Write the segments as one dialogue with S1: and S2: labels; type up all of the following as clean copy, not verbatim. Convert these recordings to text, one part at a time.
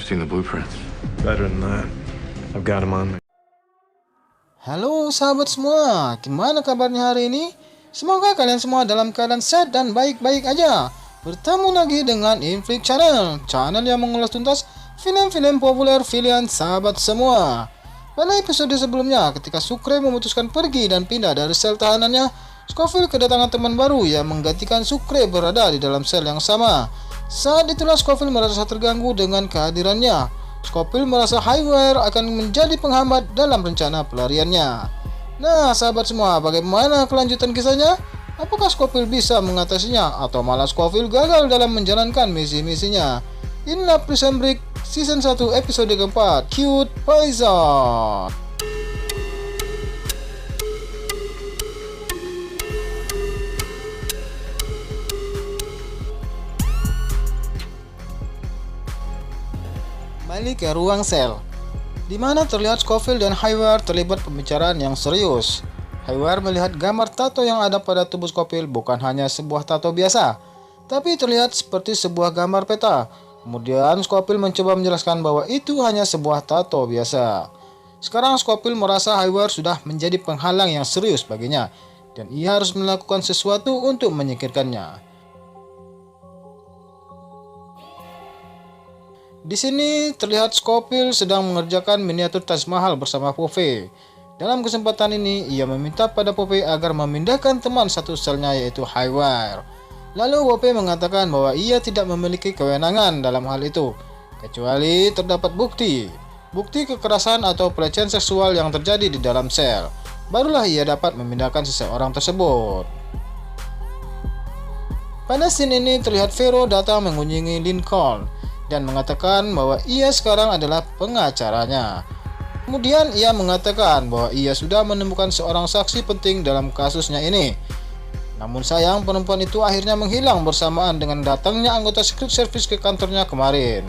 S1: seen the blueprints.
S2: Better than that. I've got him on me.
S3: Halo sahabat semua, gimana kabarnya hari ini? Semoga kalian semua dalam keadaan sehat dan baik-baik aja. Bertemu lagi dengan Inflict Channel, channel yang mengulas tuntas film-film populer pilihan sahabat semua. Pada episode sebelumnya, ketika Sukre memutuskan pergi dan pindah dari sel tahanannya, Scofield kedatangan teman baru yang menggantikan Sukre berada di dalam sel yang sama. Saat itulah Scofield merasa terganggu dengan kehadirannya. Scofield merasa Highwire akan menjadi penghambat dalam rencana pelariannya. Nah, sahabat semua, bagaimana kelanjutan kisahnya? Apakah Scofield bisa mengatasinya atau malah Scofield gagal dalam menjalankan misi-misinya? Inilah Prison Break Season 1 episode keempat, Cute Poison. Kembali ke ruang sel, di mana terlihat Scofield dan Highwire terlibat pembicaraan yang serius. Highwire melihat gambar tato yang ada pada tubuh Scofield bukan hanya sebuah tato biasa, tapi terlihat seperti sebuah gambar peta. Kemudian Scofield mencoba menjelaskan bahwa itu hanya sebuah tato biasa. Sekarang Scofield merasa Highwire sudah menjadi penghalang yang serius baginya, dan ia harus melakukan sesuatu untuk menyingkirkannya. Di sini terlihat Scofield sedang mengerjakan miniatur Taj Mahal bersama Poppy. Dalam kesempatan ini, ia meminta pada Poppy agar memindahkan teman satu selnya yaitu Highwire. Lalu Poppy mengatakan bahwa ia tidak memiliki kewenangan dalam hal itu, kecuali terdapat bukti kekerasan atau pelecehan seksual yang terjadi di dalam sel. Barulah ia dapat memindahkan seseorang tersebut. Pada scene ini terlihat Vero datang mengunjungi Lincoln dan mengatakan bahwa ia sekarang adalah pengacaranya. Kemudian ia mengatakan bahwa ia sudah menemukan seorang saksi penting dalam kasusnya ini. Namun sayang, perempuan itu akhirnya menghilang bersamaan dengan datangnya anggota Secret Service ke kantornya kemarin.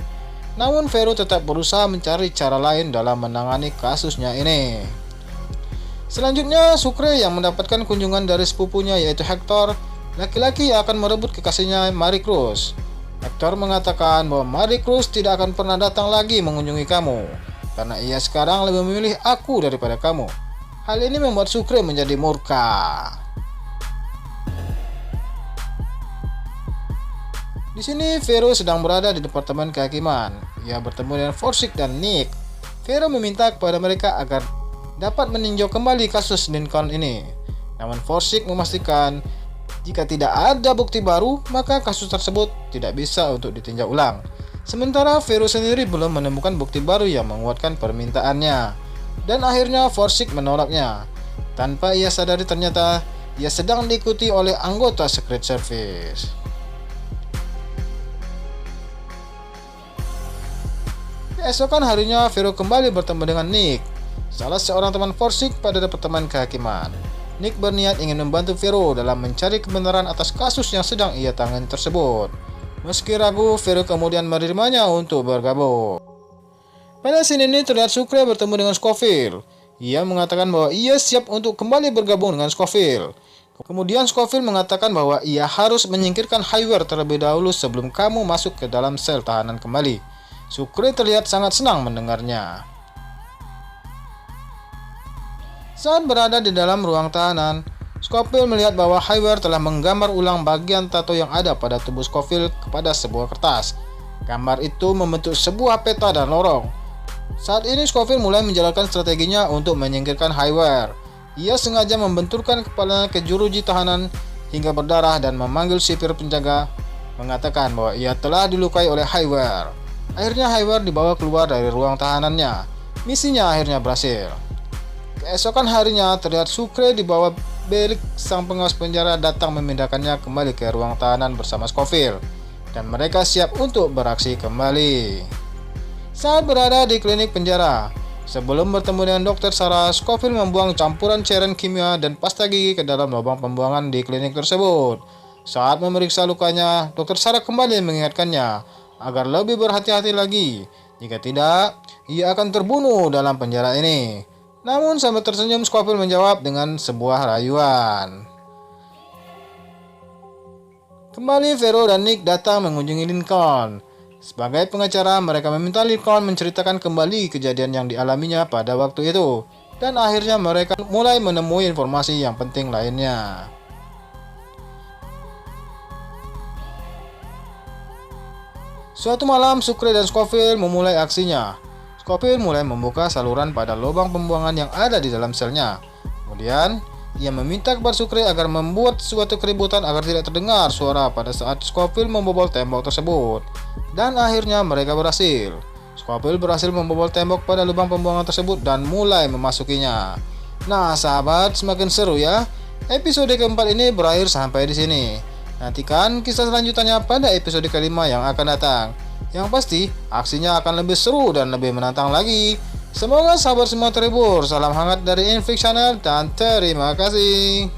S3: Namun Vero tetap berusaha mencari cara lain dalam menangani kasusnya ini. Selanjutnya, Sukre yang mendapatkan kunjungan dari sepupunya yaitu Hector, laki-laki yang akan merebut kekasihnya Marie Cruz. Hector mengatakan bahwa Marie Cruz tidak akan pernah datang lagi mengunjungi kamu, karena ia sekarang lebih memilih aku daripada kamu. Hal ini membuat Sukre menjadi murka. Di sini Vero sedang berada di departemen kehakiman. Ia bertemu dengan Forsyth dan Nick. Vero meminta kepada mereka agar dapat meninjau kembali kasus Lincoln ini. Namun Forsyth memastikan jika tidak ada bukti baru, maka kasus tersebut tidak bisa untuk ditinjau ulang. Sementara Vero sendiri belum menemukan bukti baru yang menguatkan permintaannya. Dan akhirnya Forsyth menolaknya. Tanpa ia sadari ternyata ia sedang diikuti oleh anggota Secret Service. Keesokan harinya Vero kembali bertemu dengan Nick, salah seorang teman Forsyth pada departemen kehakiman. Nick berniat ingin membantu Vero dalam mencari kebenaran atas kasus yang sedang ia tangani tersebut. Meski ragu, Vero kemudian menerimanya untuk bergabung. Pada scene ini terlihat Sukre bertemu dengan Scofield. Ia mengatakan bahwa ia siap untuk kembali bergabung dengan Scofield. Kemudian Scofield mengatakan bahwa ia harus menyingkirkan Highwire terlebih dahulu sebelum kamu masuk ke dalam sel tahanan kembali. Sukre terlihat sangat senang mendengarnya. Saat berada di dalam ruang tahanan, Scofield melihat bahwa Highwire telah menggambar ulang bagian tato yang ada pada tubuh Scofield kepada sebuah kertas. Gambar itu membentuk sebuah peta dan lorong. Saat ini Scofield mulai menjalankan strateginya untuk menyingkirkan Highwire. Ia sengaja membenturkan kepalanya ke jeruji tahanan hingga berdarah dan memanggil sipir penjaga, mengatakan bahwa ia telah dilukai oleh Highwire. Akhirnya Highwire dibawa keluar dari ruang tahanannya. Misinya akhirnya berhasil. Keesokan harinya terlihat Sukre di bawah belik sang pengawas penjara datang memindahkannya kembali ke ruang tahanan bersama Scofield, dan mereka siap untuk beraksi kembali. Saat berada di klinik penjara, sebelum bertemu dengan Dr. Sarah, Scofield membuang campuran cairan kimia dan pasta gigi ke dalam lubang pembuangan di klinik tersebut. Saat memeriksa lukanya, Dr. Sarah kembali mengingatkannya agar lebih berhati-hati lagi. Jika tidak, ia akan terbunuh dalam penjara ini. Namun sambil tersenyum, Scofield menjawab dengan sebuah rayuan. Kembali Vero dan Nick datang mengunjungi Lincoln. Sebagai pengacara, mereka meminta Lincoln menceritakan kembali kejadian yang dialaminya pada waktu itu, dan akhirnya mereka mulai menemui informasi yang penting lainnya. Suatu malam, Sucre dan Scofield memulai aksinya. Scofield mulai membuka saluran pada lubang pembuangan yang ada di dalam selnya. Kemudian, ia meminta kepada Sucre agar membuat suatu keributan agar tidak terdengar suara pada saat Scofield membobol tembok tersebut. Dan akhirnya mereka berhasil. Scofield berhasil membobol tembok pada lubang pembuangan tersebut dan mulai memasukinya. Nah, sahabat, semakin seru ya. Episode keempat ini berakhir sampai di sini. Nantikan kisah selanjutnya pada episode kelima yang akan datang. Yang pasti, aksinya akan lebih seru dan lebih menantang lagi. Semoga sahabat semua terhibur. Salam hangat dari Infix Channel dan terima kasih.